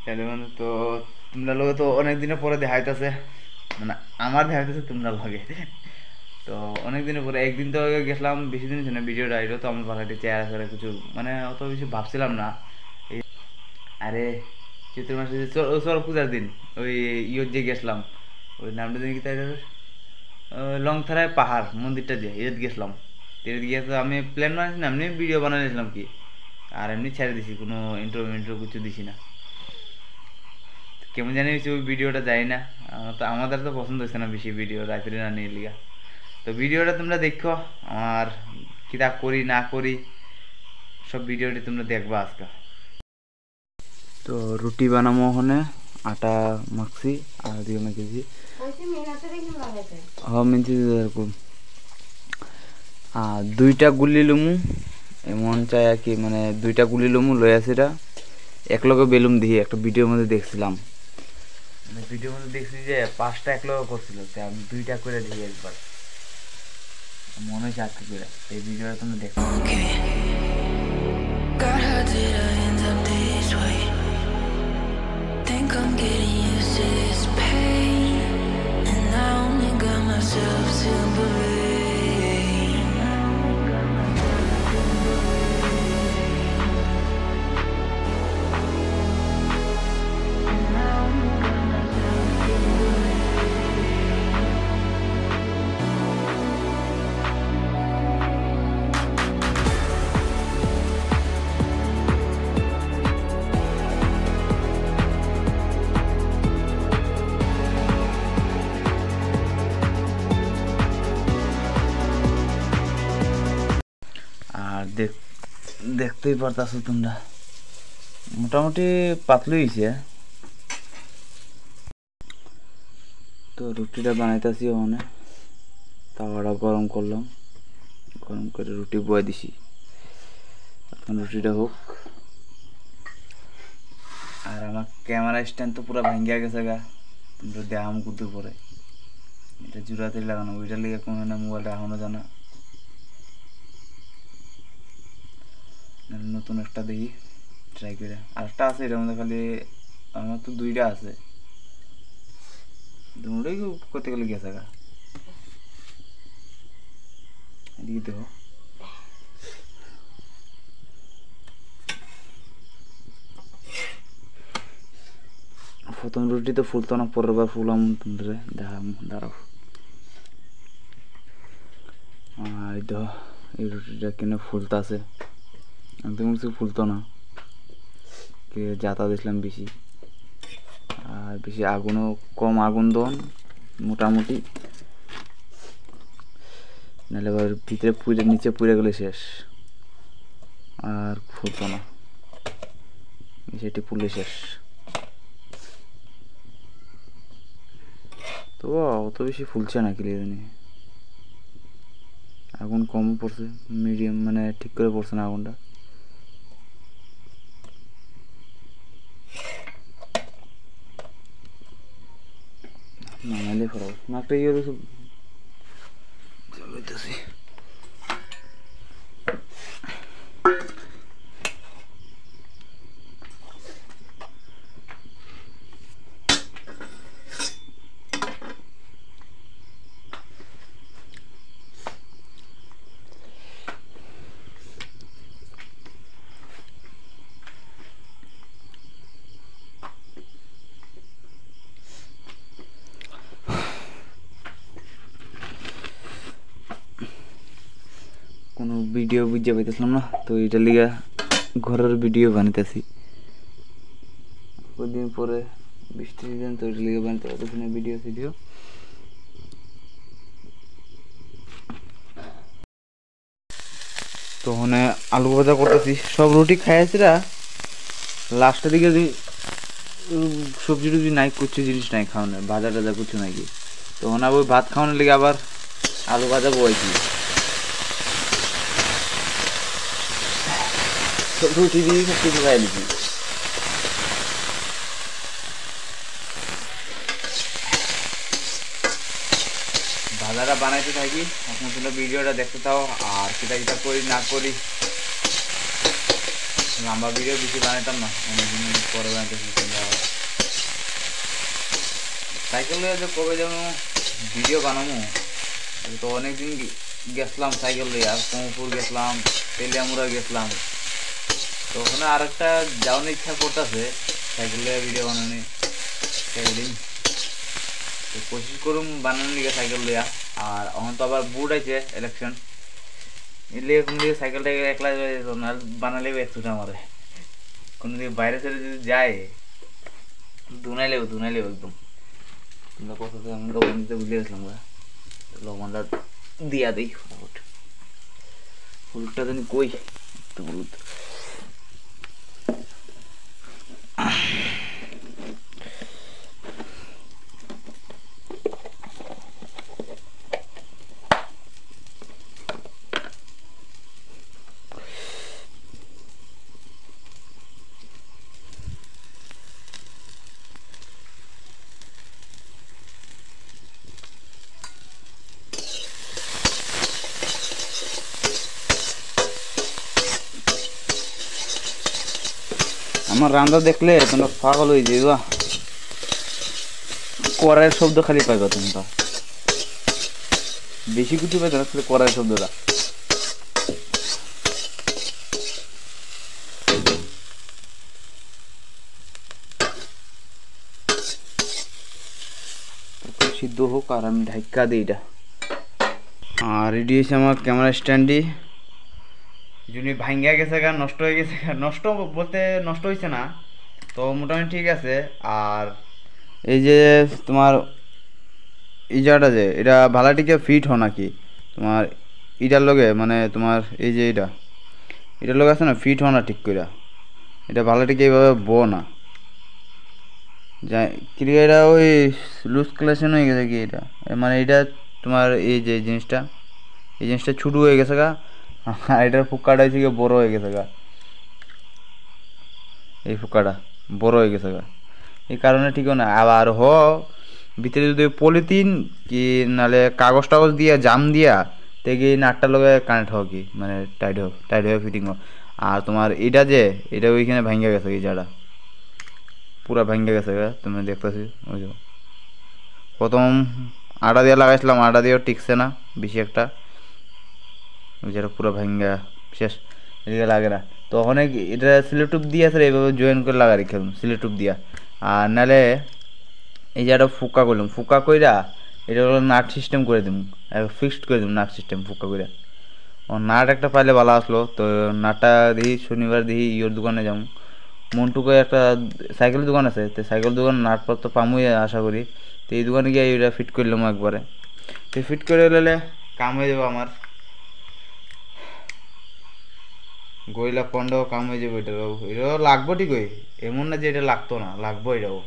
তাহলে মানে তো তোমরা লগে তো অনেক দিনের পরে দেখাইতেছে, মানে আমার দেখাইতেছে তোমরা লগে। তো অনেক দিনের পরে একদিন তো গেছিলাম, বেশি দিন ছিল না, ভিডিওটা আইলো তো আমার বাসাটি চেহারা ফেরা কিছু মানে অত বেশি ভাবছিলাম না। এই আরে চৈত্র মাসে যে চর পূজার দিন ওই ইয়োর যে গেছিলাম, ওই নামটা দিন কি তাই লংথারায় পাহাড় মন্দিরটা দিয়ে এর গেছিলাম। এর গিয়ে তো আমি প্ল্যান বানাইছি না, এমনি ভিডিও বানাইছিলাম কি, আর এমনি ছেড়ে দিছি, কোনো ইন্ট্রো কিছু দিছি না। কেমন জানি হয়েছে ওই ভিডিওটা, যাই না আমাদের তো পছন্দ হচ্ছে না বেশি ভিডিও রাত্রি না নিয়ে লিগা। তো ভিডিওটা তোমরা দেখো, আমার কিতা করি না করি সব ভিডিওটি তোমরা দেখবা আজকে। তো রুটি বানাবো ওখানে, আটা মাখছি আর দিয়ে মেখেছি। হ্যাঁ মিনছি এরকম আর দুইটা গুলি লুমু, এমন চাই আর কি, মানে দুইটা গুলি লুমু লই আছে এটা একলগে বেলুম দিয়ে একটা ভিডিওর মধ্যে দেখছিলাম, মানে ভিডিওর মধ্যে দেখছি যে 5টা একলগে করছিল, তো আমি 2টা করে দিয়ে একবার মনে হচ্ছে আজকে করে এই ভিডিওটা তোমরা দেখো। God, how did I end up this way? Think I'm getting used to this pain, and I only got myself to blame. আর দেখতেই পারতাছো তোমরা মোটামুটি পাতলু হয়েছে। তো রুটিটা বানাইতেছি ওখানে, তাওয়াটা গরম করলাম, গরম করে রুটি বয়ে দিছি, এখন রুটিটা হোক। আর আমার ক্যামেরা স্ট্যান্ড তো পুরো ভাঙ্গিয়া গেছে গা, তোমরা দেখাম কুদুর পরে, এটা জুড়াতে লাগানো, ওইটার লিগে কোনো না মোবাইলটা এখনো জানা, নতুন একটা দেখি ট্রাই করে। আরেকটা আছে এটার মধ্যে, খালি আমার তো 2টা আছে, দুটোই করতে গেলে গেছে গা। এদিকে দেখো, প্রথম রুটি তো ফুলতো না, পরের বার ফুলাম তোমরা দেখাম, দাঁড়াও। আর দেখো এই রুটিটা কিনে ফুলতাছে, একদম কিছু ফুলতো না, কে যাতা দিয়েছিলাম বেশি, আর বেশি আগুনও কম আগুন দন মোটামুটি, নাহলে এবার ভিতরে পুড়ে নিচে পুড়ে গেলে শেষ, আর ফুলতো না, সেটি পুড়লে শেষ। তো অত বেশি ফুলছে না কি জানি, আগুন কম পড়ছে, মিডিয়াম মানে ঠিক করে পড়ছে না আগুনটা। নামাইলে ফেরাও না, একটা ইয়ে চলতেছি। কোনো ভিডিও বুঝতে পাইতেছিলাম না, তো এটার লিগা ঘরের ভিডিও বানাইতেছি, কদিন পরে বৃষ্টি সিজন, তো এটার লিগে বানাইতে পারতেছি না ভিডিও। তো ওখানে আলু ভাজা করতেছি, সব রুটি খাইয়াছিরা, লাস্টের দিকে যদি সবজি টুবজি নাই, কিছু জিনিস নাই খাওয়ানোর, ভাজা টাজা কিছু নাই কি, তো ওখানে ওই ভাত খাওয়ানোর লিগে আবার আলু ভাজা বইছি, রুটি দিয়ে সব কিছু খাই দিচ্ছি। ভাজাটা বানাইতে থাকি, এখন তোমরা ভিডিওটা দেখতে থাও, আর সেটা যেটা করি না করি লম্বা ভিডিও বেশি বানাইতাম না, অনেকদিন পরে বানাইতেছি। সাইকেল লইয়া যে কবে যেন ভিডিও বানাবো, তো অনেকদিন গেছিলাম সাইকেল লইয়া, কমপুর গেছিলাম, তেলিয়ামুড়া গেছিলাম, তো ওখানে আর একটা যাওয়ার ইচ্ছা করতেছে সাইকেল লইয়া ভিডিও বানানি। সেদিন তো কোশিশ করুম বানানোর লিগে সাইকেল লইয়া। আর এখন তো আবার বুট আছে ইলেকশন, এলে কোনো দিকে সাইকেলটা একলা যেত না, বানালেও একটুটা আমারে কোনো দিকে বাইরে ছেড়ে যদি যায় ধুনাইলেও একদম। তোমরা কথাতে আমি লবণ দিতে বুঝে গেছিলাম, লবণটা দিয়া দিই ফটাফট। হলুদটা জানি কই, একটু হলুদ। আমার রান্না দেখলে তোমরা পাগল হয়ে যাইবা, কড়াইয়ের শব্দ খালি পাইবা তোমরা, বেশি কিছু পাইতো না, খালি কড়াইয়ের শব্দটা। সিদ্ধ হোক আর আমি ঢাকা দিই এটা। আর রেডি হয়েছে আমার ক্যামেরা স্ট্যান্ডই, যদি ভাঙ্গা গেছে গা, নষ্ট হয়ে গেছে, নষ্ট বলতে নষ্ট হয়েছে না, তো মোটামুটি ঠিক আছে। আর এই যে তোমার এই জায়গাটা যে এটা ভালাটিকে ফিট হয় নাকি তোমার এটার লগে, মানে তোমার এই যে এটার লগে আছে না, ফিট হয় না ঠিক করে, এটা ভালাটিকে এইভাবে না যাই ক্রিয়াটা ওই লুজ কালেকশন হয়ে গেছে কি এটা, মানে এটা তোমার এই যে এই জিনিসটা ছোটো হয়ে গেছে গা, আর এটার ফুক্কাটা হয়েছে গিয়ে বড়ো হয়ে গেছে গা, এই ফুক্কাটা বড়ো হয়ে গেছে গা, এই কারণে ঠিকও না। আবার ভিতরে যদি পলিথিন কি নাহলে কাগজ টাগজ দিয়া জাম দিয়া থেকে নাটটার লগে কানেক্ট হোক, কি মানে টাইট হয়ে ফিটিং হোক। আর তোমার এটা ওইখানে ভাঙ্গা গেছে, এই জায়গাটা পুরা ভাঙ্গা গেছে গা, তুমি দেখতেছি ওই যে প্রথম আটা দিয়ে লাগাইছিলাম, আটা দিয়েও টিকছে না বেশি একটা, ওই যেটা পুরো ভাঙ্গা শেষ, এদিকে লাগে না। তো অনেক এটা সিলেটুপ দিয়ে আছে এইভাবে জয়েন করে লাগা রেখে সিলেটুপ দিয়া, আর নাহলে এই যে একটা ফুকা করলাম, ফুকা কইরা এটা হলো নাট সিস্টেম করে দিম, ফিক্সড করে দিম নাট সিস্টেম ফুকা কইরা। ও নাট একটা পাইলে ভালো আসলো, তো নাটটা দেখি শনিবার দেখি ইয়োর দোকানে যাম, মন্টুকে একটা সাইকেলের দোকান আছে, তো সাইকেল দোকান নাটপত্র পামুই আশা করি, তো এই দোকানে গিয়ে এটা ফিট করলাম একবারে, তো ফিট করে নিলে কাম হয়ে যাবো আমার, গইলা পনেরো কাম হয়ে যাবো। এটাও লাগবো ঠিকই, এমন না যে এটা লাগতো না, লাগবো এটাও।